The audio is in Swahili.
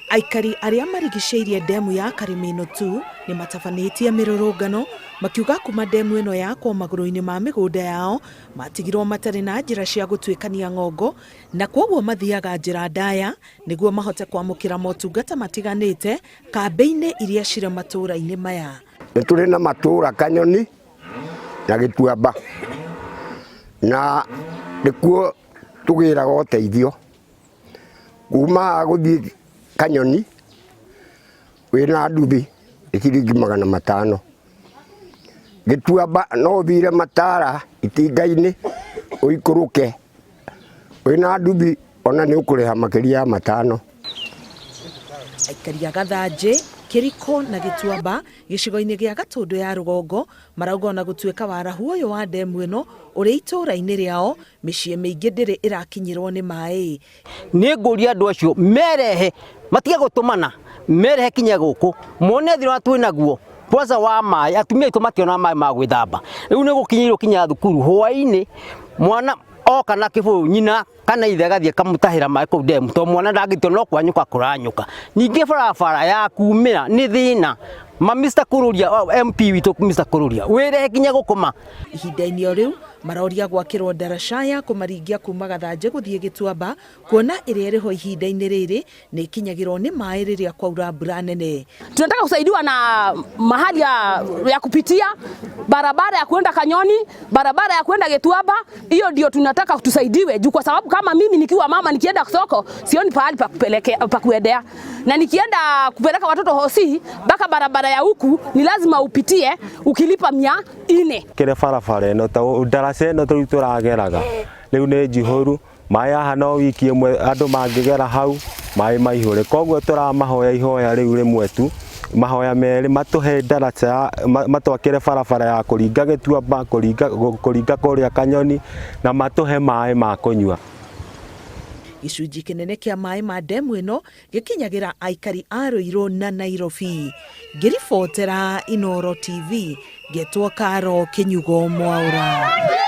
Aikari arĩa marigicĩirie ndemu ya Karĩmenũ tu nĩ matabanĩtie mĩrũrũngano makiuga kuma ndemu ĩno yakwo magũrũ-inĩ ma mĩgũnda yao matigirwo matarĩ na njĩra cia gũtuĩkania ng'ongo na kwoguo mathiaga njĩra ndaya nĩguo mahote kwamũkĩra motungata matiganĩte kambĩ-inĩ iria cirĩ matũũra-inĩ maya. Nĩ tũrĩ na matũũra Kanyoni na Gĩtuamba na nĩkuo tũgĩraga ũteithio kuma gũthiĩ Kanyoni wĩna nduthi ciringi 500. Gĩtuamba no ũthire Matara itinga-inĩ ũikũrũke wĩna nduthi ona nĩ ũkũrĩha makĩria ya 500. Aikari a Gathanjĩ, Kĩriko na Gĩtuamba gĩcigo-inĩ gĩa Gatũndũ ya rũgongo marauga ona gũtuĩka warahu ũyũ wa ndemu ĩno ũrĩ itũũra-inĩ rĩao mĩciĩ mĩingĩ ndĩrĩ ĩrakinyĩrwo nĩ maĩ. Nĩ ngũria andũ acio merehe matige gũtũmana merehe kinya gũkũ mone thĩna twĩ naguo kwanza wa maĩ atumia aitũ makĩona maĩ ma gwĩthamba rĩu nĩ gũkinyĩrwo kinya thukuru hwaĩ-inĩ mwana oka na kĩbũyũ nyina kana ithe agathiĩ akamũtahĩra maĩ kũu ndemu to mwana ndangĩtua no kwanyũka kũranyũka. Ningĩ barabara ya kumĩra nĩ thĩna Mr. Kũrũria MP witũ Mr. Kũrũria wĩrehe kinya gũkoma. Ihinda-inĩ o rĩu maroria gwakĩrwo ndaraca ya kũmaringia kuma Gathanjĩ gũthiĩ Gĩtuamba kuona ĩrĩa ĩrĩho ihinda-inĩ rĩrĩ nĩ ikinyagĩrwo nĩ maĩ rĩrĩa kwaura mbura nene. Tunataka kusaidiwa na mahali ya kupitia barabara ya kwenda Kanyoni, barabara ya kwenda Gĩtuamba. Hiyo ndio tunataka tusaidiwe juu, kwa sababu kama mimi nikiwa mama nikienda soko sioni pahali pa kuendea, na nikienda kupeleka watoto hosi mpaka barabara ya huku ni lazima upitie ukilipa 400. Kire barabara ĩno ta ndaraca ĩno tũrĩ tũrageraga rĩu nĩ njihũru maĩ haha no wiki ĩmwe andũ mangĩgera hau maĩ maihũre, koguo tũramahoya ihoya rĩu rĩmwe tu mahoya merĩ matũhe ndaraca matwakĩre barabara ya kũringa Gĩtuamba kũringa kũrĩa Kanyoni na matũhe maĩ ma kũnyua. Gĩcunjĩ kĩnene kĩa maĩ ma ndemu ĩno gĩkinyagĩra aikari a Rũirũ na Nairobi. Ngĩribotera Inooro TV, ngetwo Karo Kĩnyugo Mwaũra.